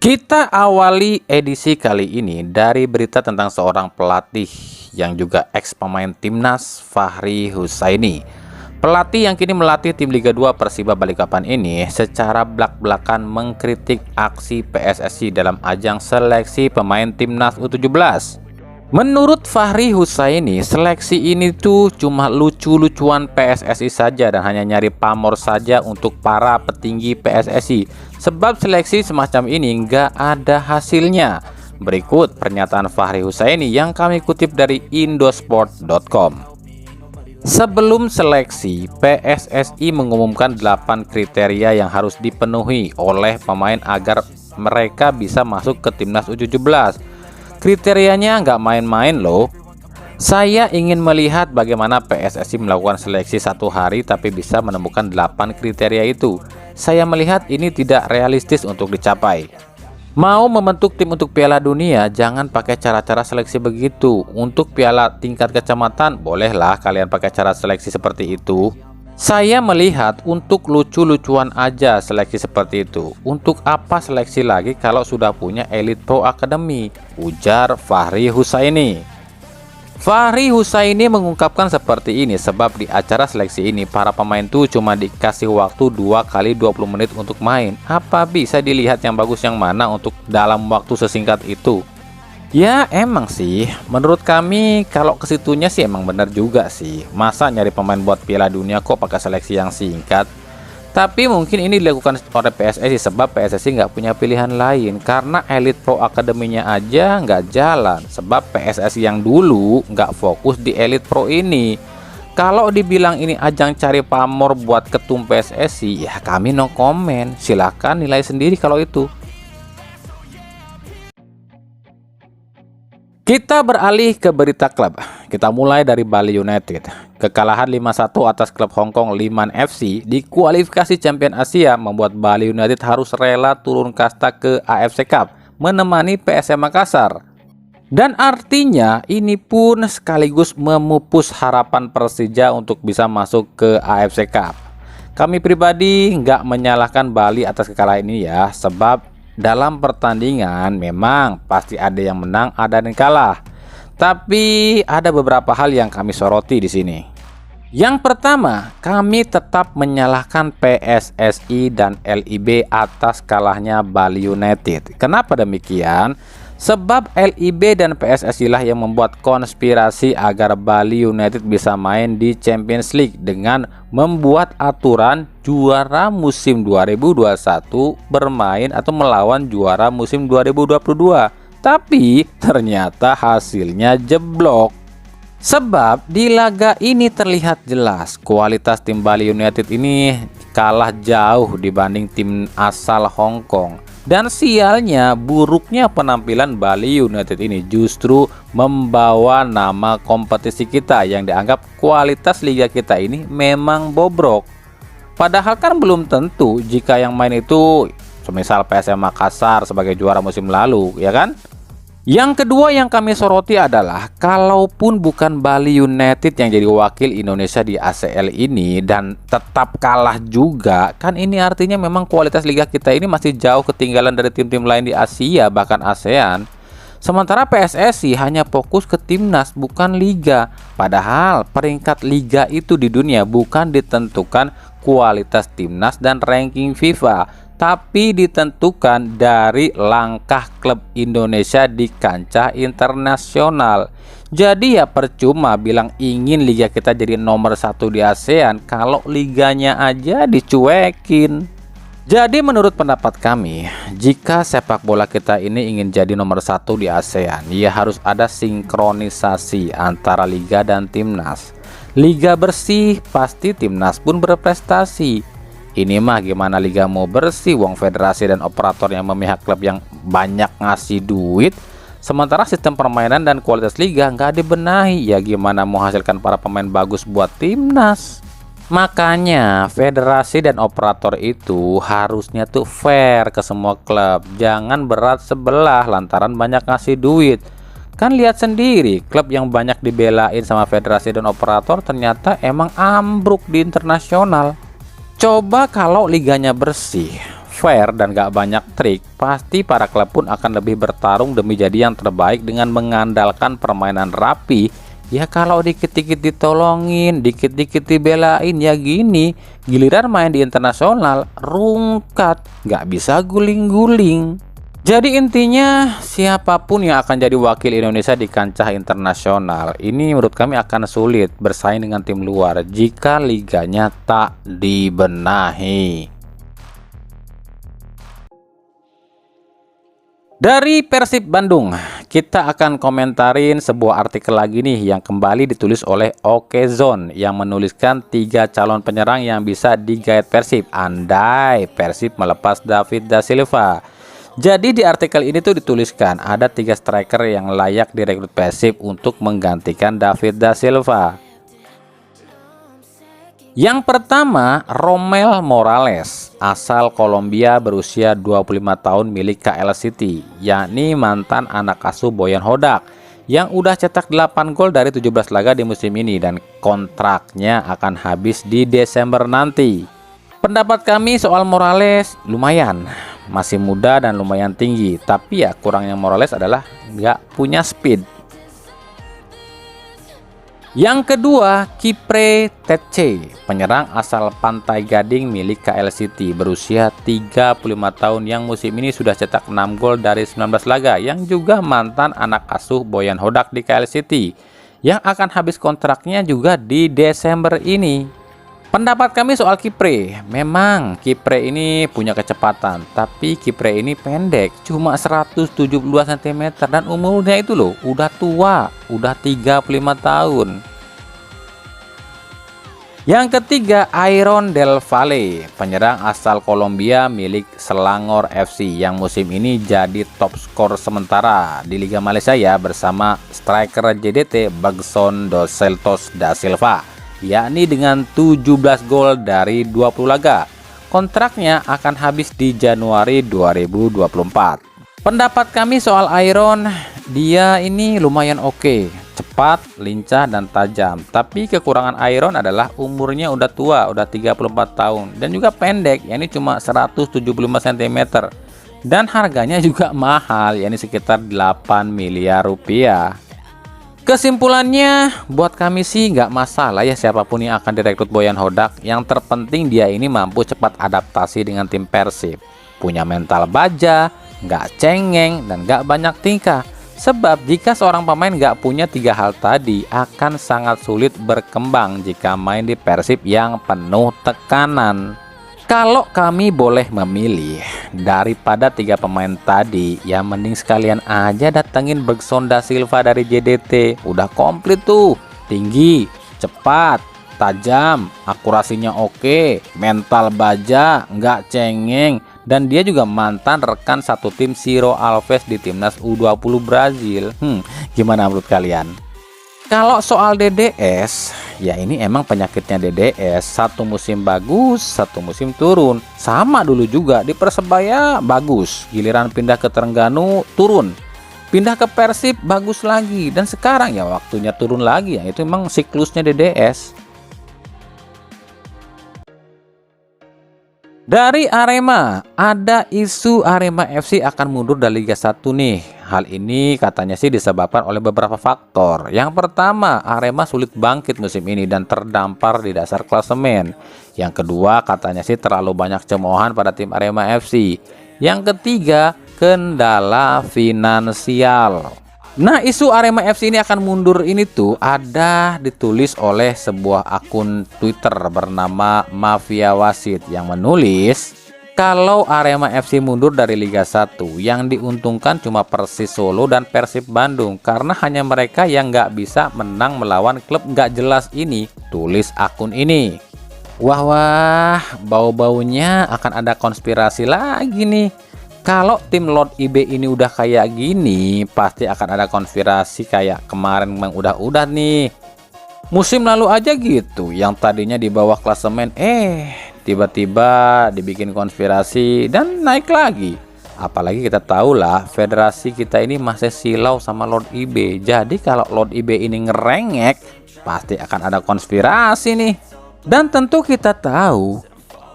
Kita awali edisi kali ini dari berita tentang seorang pelatih yang juga ex pemain timnas, Fahri Husaini. Pelatih yang kini melatih tim Liga 2 Persiba Balikpapan ini secara blak-blakan mengkritik aksi PSSI dalam ajang seleksi pemain timnas U17. Menurut Fahri Husaini, seleksi ini tuh cuma lucu-lucuan PSSI saja dan hanya nyari pamor saja untuk para petinggi PSSI. Sebab seleksi semacam ini nggak ada hasilnya. Berikut pernyataan Fahri Husaini yang kami kutip dari Indosport.com. Sebelum seleksi, PSSI mengumumkan 8 kriteria yang harus dipenuhi oleh pemain agar mereka bisa masuk ke timnas U17. Kriterianya nggak main-main loh. Saya ingin melihat bagaimana PSSI melakukan seleksi 1 hari tapi bisa menemukan 8 kriteria itu. Saya melihat ini tidak realistis untuk dicapai. Mau membentuk tim untuk Piala Dunia, jangan pakai cara-cara seleksi begitu. Untuk piala tingkat kecamatan, bolehlah kalian pakai cara seleksi seperti itu. Saya melihat untuk lucu-lucuan aja seleksi seperti itu. Untuk apa seleksi lagi kalau sudah punya Elite Pro Academy? Ujar Fahri Husaini. Fahri Husaini mengungkapkan seperti ini sebab di acara seleksi ini para pemain tuh cuma dikasih waktu 2 kali 20 menit untuk main. Apa bisa dilihat yang bagus yang mana untuk dalam waktu sesingkat itu? Ya emang sih, menurut kami kalau kesitunya sih emang benar juga sih. Masa nyari pemain buat Piala Dunia kok pakai seleksi yang singkat? Tapi mungkin ini dilakukan oleh PSSI sebab PSSI nggak punya pilihan lain. Karena Elite Pro Academy-nya aja nggak jalan. Sebab PSSI yang dulu nggak fokus di Elite Pro ini. Kalau dibilang ini ajang cari pamor buat ketum PSSI, ya kami no comment. Silahkan nilai sendiri kalau itu. Kita beralih ke berita klub. Kita mulai dari Bali United. Kekalahan 5-1 atas klub Hong Kong Liman FC di kualifikasi Champion Asia membuat Bali United harus rela turun kasta ke AFC Cup menemani PSM Makassar. Dan artinya ini pun sekaligus memupus harapan Persija untuk bisa masuk ke AFC Cup. Kami pribadi nggak menyalahkan Bali atas kekalahan ini ya, sebab dalam pertandingan memang pasti ada yang menang, ada yang kalah. Tapi ada beberapa hal yang kami soroti di sini. Yang pertama, kami tetap menyalahkan PSSI dan LIB atas kalahnya Bali United. Kenapa demikian? Sebab LIB dan PSSI lah yang membuat konspirasi agar Bali United bisa main di Champions League dengan membuat aturan juara musim 2021 bermain atau melawan juara musim 2022. Tapi ternyata hasilnya jeblok. Sebab di laga ini terlihat jelas kualitas tim Bali United ini kalah jauh dibanding tim asal Hong Kong. Dan sialnya, buruknya penampilan Bali United ini justru membawa nama kompetisi kita yang dianggap kualitas liga kita ini memang bobrok. Padahal kan belum tentu jika yang main itu semisal PSM Makassar sebagai juara musim lalu, ya kan? Yang kedua yang kami soroti adalah kalaupun bukan Bali United yang jadi wakil Indonesia di ACL ini dan tetap kalah juga, kan ini artinya memang kualitas liga kita ini masih jauh ketinggalan dari tim-tim lain di Asia bahkan ASEAN. Sementara PSSI hanya fokus ke timnas bukan liga. Padahal peringkat liga itu di dunia bukan ditentukan kualitas timnas dan ranking FIFA, tapi ditentukan dari langkah klub Indonesia di kancah internasional. Jadi ya percuma bilang ingin liga kita jadi nomor 1 di ASEAN kalau liganya aja dicuekin. Jadi menurut pendapat kami, jika sepak bola kita ini ingin jadi nomor 1 di ASEAN, ya harus ada sinkronisasi antara liga dan timnas. Liga bersih, pasti timnas pun berprestasi. Ini mah gimana liga mau bersih, wong federasi dan operator yang memihak klub yang banyak ngasih duit, sementara sistem permainan dan kualitas liga nggak dibenahi. Ya gimana mau hasilkan para pemain bagus buat timnas? Makanya federasi dan operator itu harusnya tuh fair ke semua klub, jangan berat sebelah lantaran banyak ngasih duit. Kan lihat sendiri, klub yang banyak dibelain sama federasi dan operator ternyata emang ambruk di internasional. Coba kalau liganya bersih, fair dan gak banyak trik, pasti para klub pun akan lebih bertarung demi jadi yang terbaik dengan mengandalkan permainan rapi. Ya kalau dikit-dikit ditolongin, dikit-dikit dibelain ya gini, giliran main di internasional rungkat, gak bisa guling-guling. Jadi intinya siapapun yang akan jadi wakil Indonesia di kancah internasional ini menurut kami akan sulit bersaing dengan tim luar jika liganya tak dibenahi. Dari Persib Bandung, kita akan komentarin sebuah artikel lagi nih yang kembali ditulis oleh Okezone yang menuliskan 3 calon penyerang yang bisa digait Persib andai Persib melepas David da Silva. Jadi di artikel ini tuh dituliskan ada 3 striker yang layak direkrut Persib untuk menggantikan David da Silva. Yang pertama, Romel Morales, asal Kolombia berusia 25 tahun milik KL City, yakni mantan anak asuh Boyan Hodak, yang udah cetak 8 gol dari 17 laga di musim ini dan kontraknya akan habis di Desember nanti. Pendapat kami soal Morales lumayan, masih muda dan lumayan tinggi, tapi ya kurangnya Morales adalah nggak punya speed. Yang kedua, Kipre Tetse, penyerang asal Pantai Gading milik KL City berusia 35 tahun yang musim ini sudah cetak 6 gol dari 19 laga, yang juga mantan anak asuh Boyan Hodak di KL City yang akan habis kontraknya juga di Desember ini. Pendapat kami soal Kipre, memang Kipre ini punya kecepatan, tapi Kipre ini pendek, cuma 172 cm dan umurnya itu loh, udah tua, udah 35 tahun. Yang ketiga, Iron Del Valle, penyerang asal Kolombia milik Selangor FC yang musim ini jadi top skor sementara di Liga Malaysia ya bersama striker JDT Bagson dos Santos da Silva, yakni dengan 17 gol dari 20 laga. Kontraknya akan habis di Januari 2024. Pendapat kami soal Iron, dia ini lumayan oke, cepat, lincah, dan tajam. Tapi kekurangan Iron adalah umurnya udah tua, udah 34 tahun. Dan juga pendek, yakni cuma 175 cm. Dan harganya juga mahal, yakni sekitar 8 miliar rupiah. Kesimpulannya, buat kami sih nggak masalah ya siapapun yang akan direkrut Boyan Hodak. Yang terpenting dia ini mampu cepat adaptasi dengan tim Persib. Punya mental baja, nggak cengeng, dan nggak banyak tingkah. Sebab jika seorang pemain nggak punya 3 hal tadi, akan sangat sulit berkembang jika main di Persib yang penuh tekanan. Kalau kami boleh memilih, daripada 3 pemain tadi, ya mending sekalian aja datengin Bagson da Silva dari JDT. Udah komplit tuh, tinggi, cepat, tajam, akurasinya oke, mental baja, nggak cengeng. Dan dia juga mantan rekan satu tim Ciro Alves di timnas U20 Brazil. Gimana menurut kalian? Kalau soal DDS, ya ini emang penyakitnya DDS. Satu musim bagus, satu musim turun. Sama dulu juga di Persebaya bagus, giliran pindah ke Terengganu turun. Pindah ke Persib bagus lagi, dan sekarang ya waktunya turun lagi. Ya itu emang siklusnya DDS. Dari Arema, ada isu Arema FC akan mundur dari Liga 1 nih. Hal ini katanya sih disebabkan oleh beberapa faktor. Yang pertama, Arema sulit bangkit musim ini dan terdampar di dasar klasemen. Yang kedua, katanya sih terlalu banyak cemoohan pada tim Arema FC. Yang ketiga, kendala finansial. Nah, isu Arema FC ini akan mundur ini tuh ada ditulis oleh sebuah akun Twitter bernama Mafia Wasit yang menulis kalau Arema FC mundur dari Liga 1 yang diuntungkan cuma Persis Solo dan Persib Bandung karena hanya mereka yang nggak bisa menang melawan klub nggak jelas ini, tulis akun ini. Wah, bau-baunya akan ada konspirasi lagi nih. Kalau tim Lord IB ini udah kayak gini, pasti akan ada konspirasi kayak kemarin memang udah nih. Musim lalu aja gitu, yang tadinya di bawah klasemen, tiba-tiba dibikin konspirasi dan naik lagi. Apalagi kita tahu lah, federasi kita ini masih silau sama Lord IB. Jadi kalau Lord IB ini ngerengek, pasti akan ada konspirasi nih. Dan tentu kita tahu,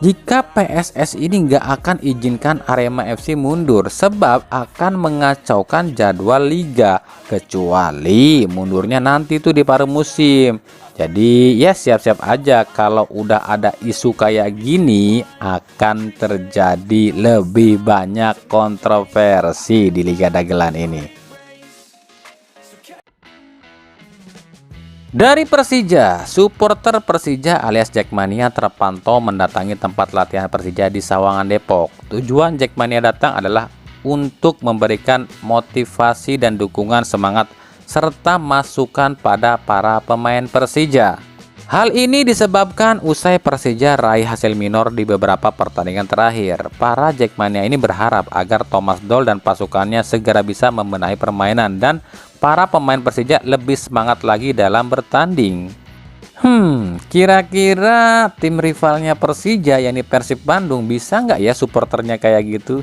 jika PSSI ini nggak akan izinkan Arema FC mundur sebab akan mengacaukan jadwal liga, kecuali mundurnya nanti tuh di paruh musim. Jadi ya siap-siap aja kalau udah ada isu kayak gini akan terjadi lebih banyak kontroversi di Liga Dagelan ini. Dari Persija, supporter Persija alias Jackmania terpantau mendatangi tempat latihan Persija di Sawangan, Depok. Tujuan Jackmania datang adalah untuk memberikan motivasi dan dukungan semangat serta masukan pada para pemain Persija. Hal ini disebabkan usai Persija raih hasil minor di beberapa pertandingan terakhir. Para Jackmania ini berharap agar Thomas Doll dan pasukannya segera bisa membenahi permainan dan para pemain Persija lebih semangat lagi dalam bertanding. Kira-kira tim rivalnya Persija yakni Persib Bandung bisa nggak ya supporternya kayak gitu?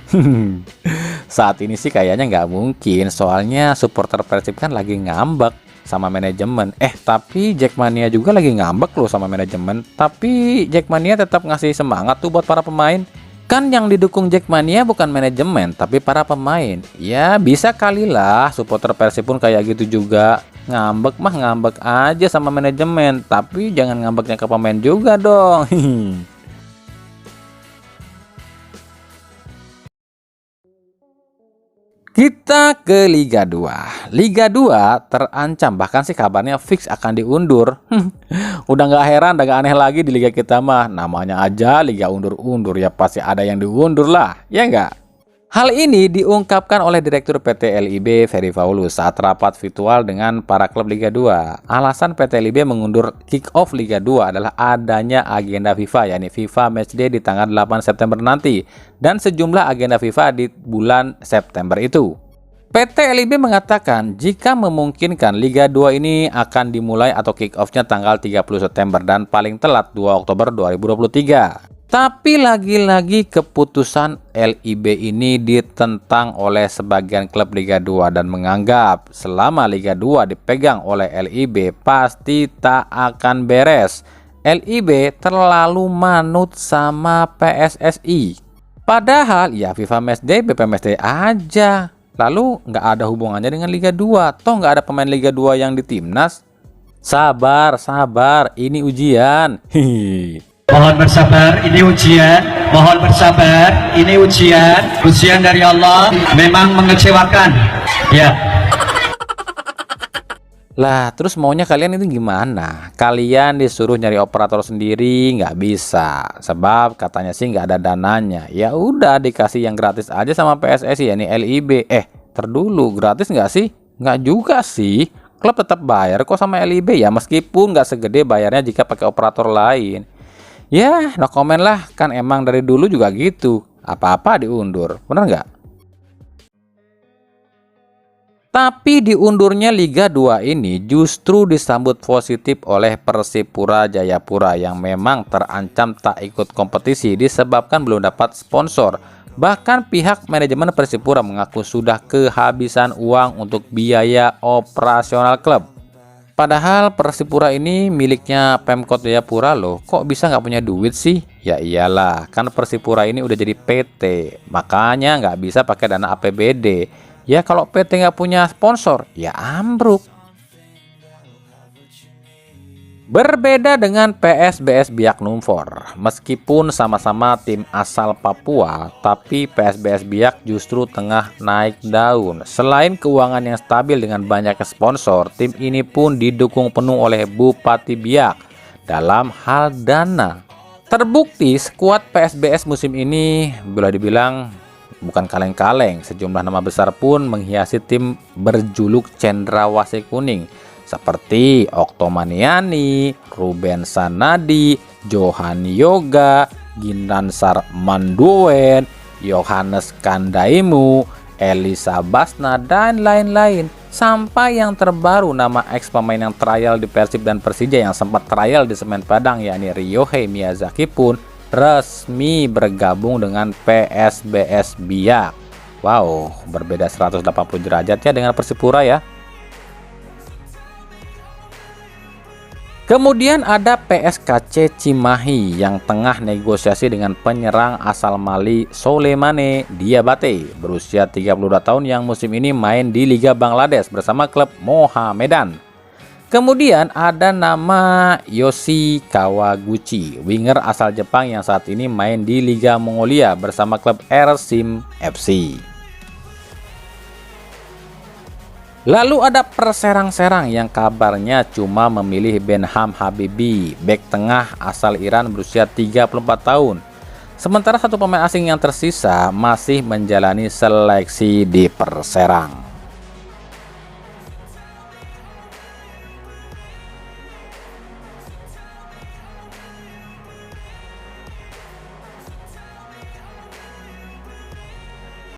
Saat ini sih kayaknya nggak mungkin, soalnya supporter Persib kan lagi ngambek sama manajemen. Tapi Jackmania juga lagi ngambek loh sama manajemen. Tapi Jackmania tetap ngasih semangat tuh buat para pemain. Kan yang didukung Jackmania bukan manajemen, tapi para pemain. Ya bisa kali lah supporter Persib pun kayak gitu juga. Ngambek mah ngambek aja sama manajemen, tapi jangan ngambeknya ke pemain juga dong. Kita ke Liga 2. Liga 2 terancam, bahkan sih kabarnya fix akan diundur. Udah nggak heran, udah nggak aneh lagi di liga kita mah. Namanya aja liga undur-undur, ya pasti ada yang diundur lah, ya nggak? Hal ini diungkapkan oleh Direktur PT LIB Ferry Paulus saat rapat virtual dengan para klub Liga 2. Alasan PT LIB mengundur kick-off Liga 2 adalah adanya agenda FIFA, yakni FIFA Matchday di tanggal 8 September nanti dan sejumlah agenda FIFA di bulan September itu. PT LIB mengatakan jika memungkinkan Liga 2 ini akan dimulai atau kick-off-nya tanggal 30 September dan paling telat 2 Oktober 2023. Tapi lagi-lagi keputusan LIB ini ditentang oleh sebagian klub Liga 2 dan menganggap selama Liga 2 dipegang oleh LIB pasti tak akan beres. LIB terlalu manut sama PSSI. Padahal ya FIFA Matchday, BP Matchday aja. Lalu nggak ada hubungannya dengan Liga 2. Toh nggak ada pemain Liga 2 yang di timnas. Sabar, ini ujian. Mohon bersabar, ini ujian. Mohon bersabar, ini ujian. Ujian dari Allah memang mengecewakan. Ya. Lah, terus maunya kalian itu gimana? Kalian disuruh nyari operator sendiri nggak bisa, sebab katanya sih nggak ada dananya. Ya udah dikasih yang gratis aja sama PSSI, yakni LIB. Terdulu gratis nggak sih? Nggak juga sih. Klub tetap bayar kok sama LIB ya, meskipun nggak segede bayarnya jika pakai operator lain. Ya, no comment lah, kan emang dari dulu juga gitu. Apa-apa diundur, bener nggak? Tapi diundurnya Liga 2 ini justru disambut positif oleh Persipura Jayapura yang memang terancam tak ikut kompetisi disebabkan belum dapat sponsor. Bahkan pihak manajemen Persipura mengaku sudah kehabisan uang untuk biaya operasional klub. Padahal Persipura ini miliknya Pemkot Jayapura loh, kok bisa nggak punya duit sih? Ya iyalah, kan Persipura ini udah jadi PT, makanya nggak bisa pakai dana APBD. Ya kalau PT nggak punya sponsor, ya ambruk. Berbeda dengan PSBS Biak Numfor, meskipun sama-sama tim asal Papua, tapi PSBS Biak justru tengah naik daun. Selain keuangan yang stabil dengan banyak sponsor, tim ini pun didukung penuh oleh Bupati Biak dalam hal dana. Terbukti skuad PSBS musim ini boleh dibilang bukan kaleng-kaleng. Sejumlah nama besar pun menghiasi tim berjuluk Cendrawasih Kuning, seperti Oktomaniani, Ruben Sanadi, Johan Yoga, Ginansar Mandoen, Yohanes Kandaimu, Elisa Basna, dan lain-lain. Sampai yang terbaru nama ex pemain yang trial di Persib dan Persija yang sempat trial di Semen Padang yakni Ryohei Miyazaki pun resmi bergabung dengan PSBS Biak. Wow, berbeda 180 derajat ya dengan Persipura ya. Kemudian ada PSKC Cimahi yang tengah negosiasi dengan penyerang asal Mali Souleymane Diabate berusia 32 tahun yang musim ini main di Liga Bangladesh bersama klub Mohamedan. Kemudian ada nama Yoshi Kawaguchi, winger asal Jepang yang saat ini main di Liga Mongolia bersama klub Ersim FC. Lalu ada Perserang-Serang yang kabarnya cuma memilih Benham Habibi, bek tengah asal Iran berusia 34 tahun. Sementara satu pemain asing yang tersisa masih menjalani seleksi di Perserang.